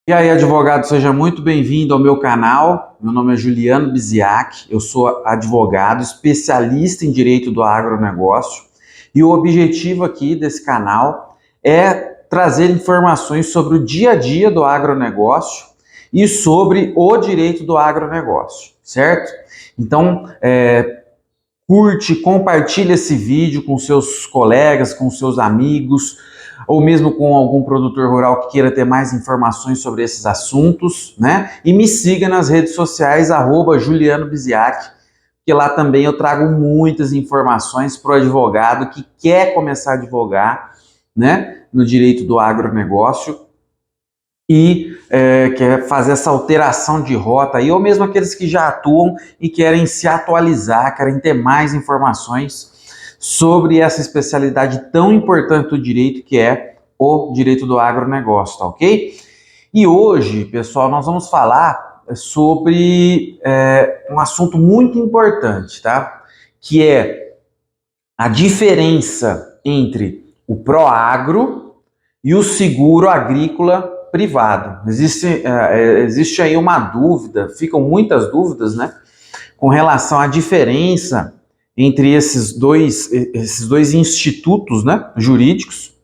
E aí, advogado, seja muito bem-vindo ao meu canal. Meu nome é Juliano Biziak, eu sou advogado, especialista em direito do agronegócio, e o objetivo aqui desse canal é trazer informações sobre o dia a dia do agronegócio e sobre o direito do agronegócio, certo? Então, curte, compartilha esse vídeo com seus colegas, com seus amigos, ou mesmo com algum produtor rural que queira ter mais informações sobre esses assuntos, né? E me siga nas redes sociais, @Juliano Biziak, que lá também eu trago muitas informações para o advogado que quer começar a advogar, né, no direito do agronegócio e quer fazer essa alteração de rota aí, ou mesmo aqueles que já atuam e querem se atualizar, querem ter mais informações sobre essa especialidade tão importante do direito, que é o direito do agronegócio, tá ok? E hoje, pessoal, nós vamos falar sobre um assunto muito importante, tá? Que é a diferença entre o Proagro e o seguro agrícola privado. Existe aí uma dúvida, ficam muitas dúvidas, né, com relação à diferença entre esses dois institutos, né, jurídicos,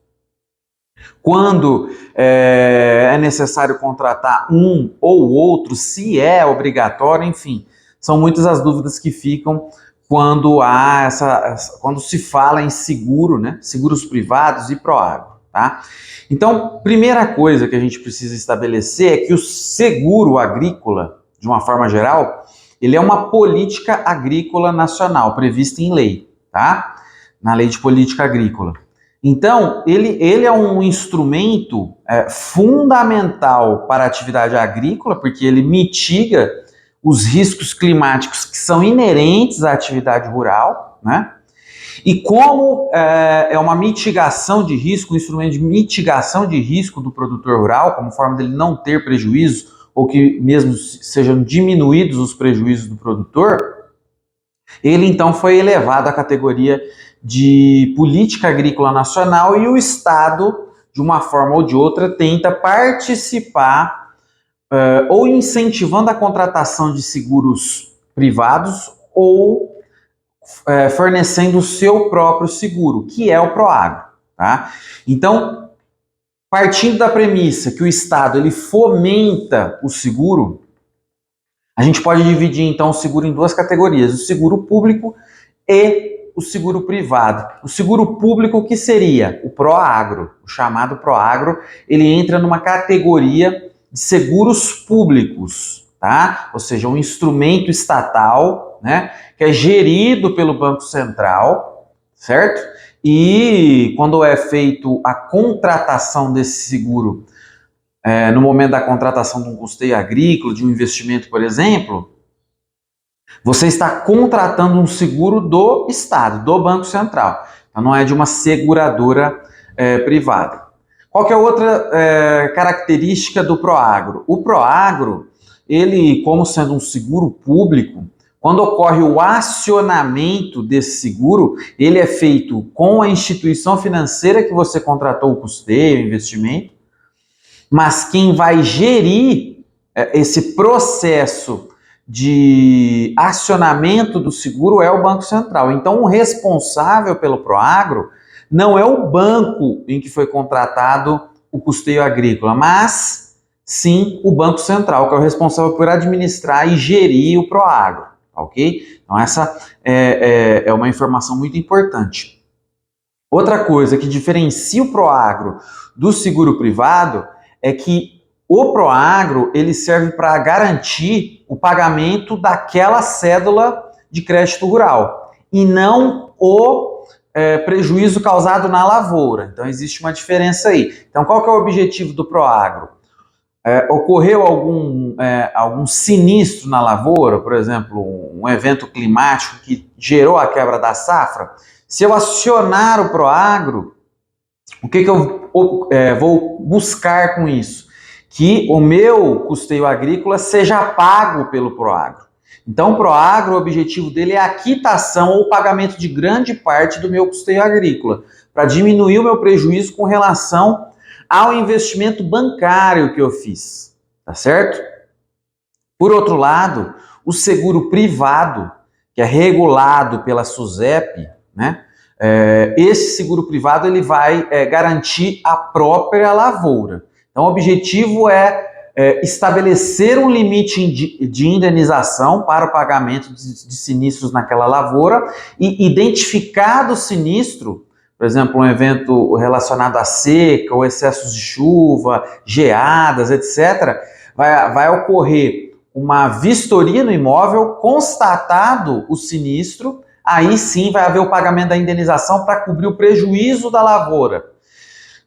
quando é necessário contratar um ou outro, se é obrigatório, enfim, são muitas as dúvidas que ficam quando quando se fala em seguro, né, seguros privados e Proagro, tá? Então, primeira coisa que a gente precisa estabelecer é que o seguro agrícola, de uma forma geral, ele é uma política agrícola nacional prevista em lei, tá? Na Lei de Política Agrícola. Então, ele é um instrumento fundamental para a atividade agrícola, porque ele mitiga os riscos climáticos que são inerentes à atividade rural, né? E como é uma mitigação de risco, um instrumento de mitigação de risco do produtor rural, como forma dele não ter prejuízo, ou que mesmo sejam diminuídos os prejuízos do produtor, ele então foi elevado à categoria de política agrícola nacional e o Estado, de uma forma ou de outra, tenta participar ou incentivando a contratação de seguros privados ou fornecendo o seu próprio seguro, que é o Proagro, tá? Então, partindo da premissa que o Estado ele fomenta o seguro, a gente pode dividir então o seguro em duas categorias: o seguro público e o seguro privado. O seguro público, que seria o Proagro, o chamado Proagro, ele entra numa categoria de seguros públicos, tá? Ou seja, um instrumento estatal, né, que é gerido pelo Banco Central, certo? E quando é feito a contratação desse seguro, no momento da contratação de um custeio agrícola, de um investimento, por exemplo, você está contratando um seguro do Estado, do Banco Central. Então não é de uma seguradora privada. Qual que é a outra característica do Proagro? O Proagro, ele, como sendo um seguro público, quando ocorre o acionamento desse seguro, ele é feito com a instituição financeira que você contratou o custeio, o investimento, mas quem vai gerir esse processo de acionamento do seguro é o Banco Central. Então, o responsável pelo Proagro não é o banco em que foi contratado o custeio agrícola, mas sim o Banco Central, que é o responsável por administrar e gerir o Proagro, ok? Então, essa é uma informação muito importante. Outra coisa que diferencia o Proagro do seguro privado é que o Proagro ele serve para garantir o pagamento daquela cédula de crédito rural e não o prejuízo causado na lavoura. Então existe uma diferença aí. Então qual que é o objetivo do Proagro? Ocorreu algum sinistro na lavoura, por exemplo, um evento climático que gerou a quebra da safra? Se eu acionar o Proagro, o que eu vou buscar com isso? Que o meu custeio agrícola seja pago pelo Proagro. Então, o Proagro, o objetivo dele é a quitação ou pagamento de grande parte do meu custeio agrícola, para diminuir o meu prejuízo com relação ao investimento bancário que eu fiz, tá certo? Por outro lado, o seguro privado, que é regulado pela SUSEP, né? Esse seguro privado ele vai garantir a própria lavoura. Então, o objetivo é estabelecer um limite de indenização para o pagamento de sinistros naquela lavoura e identificar o sinistro, por exemplo, um evento relacionado à seca ou excessos de chuva, geadas, etc., vai ocorrer uma vistoria no imóvel, constatado o sinistro, aí sim vai haver o pagamento da indenização para cobrir o prejuízo da lavoura.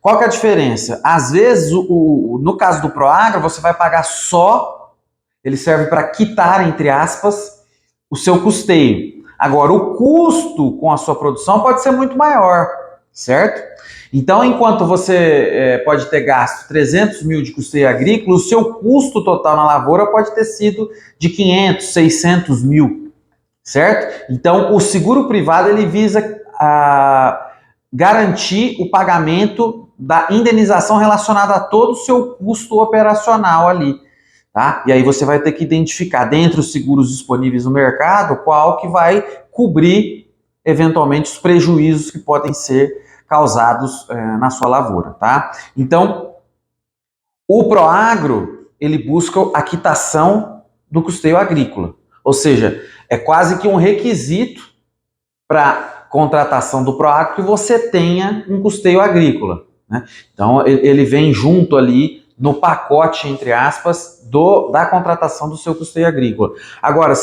Qual que é a diferença? Às vezes, no caso do Proagro, você vai pagar só, ele serve para quitar, entre aspas, o seu custeio. Agora, o custo com a sua produção pode ser muito maior, certo? Então, enquanto você pode ter gasto 300 mil de custeio agrícola, o seu custo total na lavoura pode ter sido de 500, 600 mil, certo? Então, o seguro privado, ele visa garantir o pagamento da indenização relacionada a todo o seu custo operacional ali, tá? E aí você vai ter que identificar, dentre os seguros disponíveis no mercado, qual que vai cobrir, eventualmente, os prejuízos que podem ser causados na sua lavoura, tá? Então, o Proagro, ele busca a quitação do custeio agrícola, ou seja, é quase que um requisito para contratação do Proagro que você tenha um custeio agrícola, né? Então, ele vem junto ali no pacote, entre aspas, da contratação do seu custeio agrícola. Agora,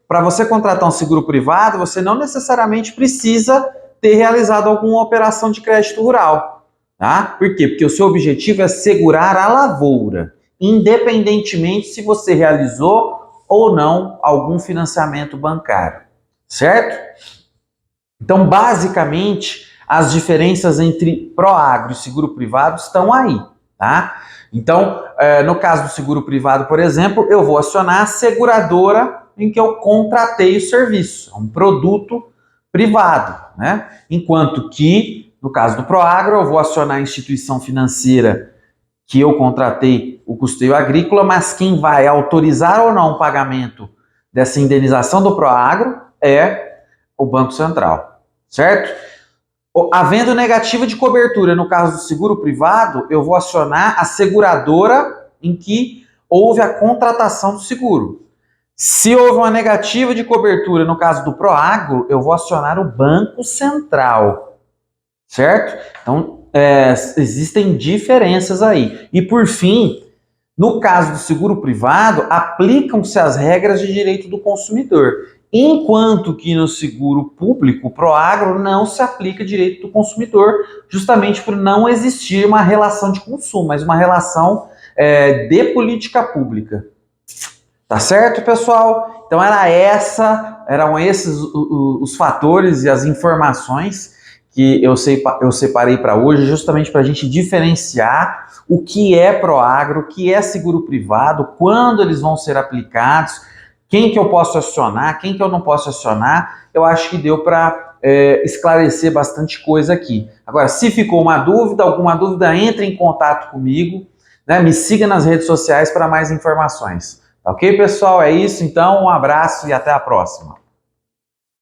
para você contratar um seguro privado, você não necessariamente precisa ter realizado alguma operação de crédito rural, tá? Por quê? Porque o seu objetivo é segurar a lavoura, independentemente se você realizou ou não algum financiamento bancário, certo? Então, basicamente, as diferenças entre Proagro e seguro privado estão aí, tá? Então, no caso do seguro privado, por exemplo, eu vou acionar a seguradora em que eu contratei o serviço, um produto privado, né? Enquanto que, no caso do Proagro, eu vou acionar a instituição financeira que eu contratei o custeio agrícola, mas quem vai autorizar ou não o pagamento dessa indenização do Proagro é o Banco Central, certo? Havendo negativa de cobertura no caso do seguro privado, eu vou acionar a seguradora em que houve a contratação do seguro. Se houve uma negativa de cobertura no caso do Proagro, eu vou acionar o Banco Central, certo? Então, existem diferenças aí. E por fim, no caso do seguro privado, aplicam-se as regras de direito do consumidor, enquanto que no seguro público, Proagro, não se aplica direito do consumidor, justamente por não existir uma relação de consumo, mas uma relação de política pública. Tá certo, pessoal? Então eram esses os fatores e as informações que eu separei para hoje, justamente para a gente diferenciar o que é Proagro, o que é seguro privado, quando eles vão ser aplicados, quem que eu posso acionar, quem que eu não posso acionar. Eu acho que deu para esclarecer bastante coisa aqui. Agora, se ficou alguma dúvida, entre em contato comigo, né? Me siga nas redes sociais para mais informações. Ok, pessoal? É isso, então. Um abraço e até a próxima.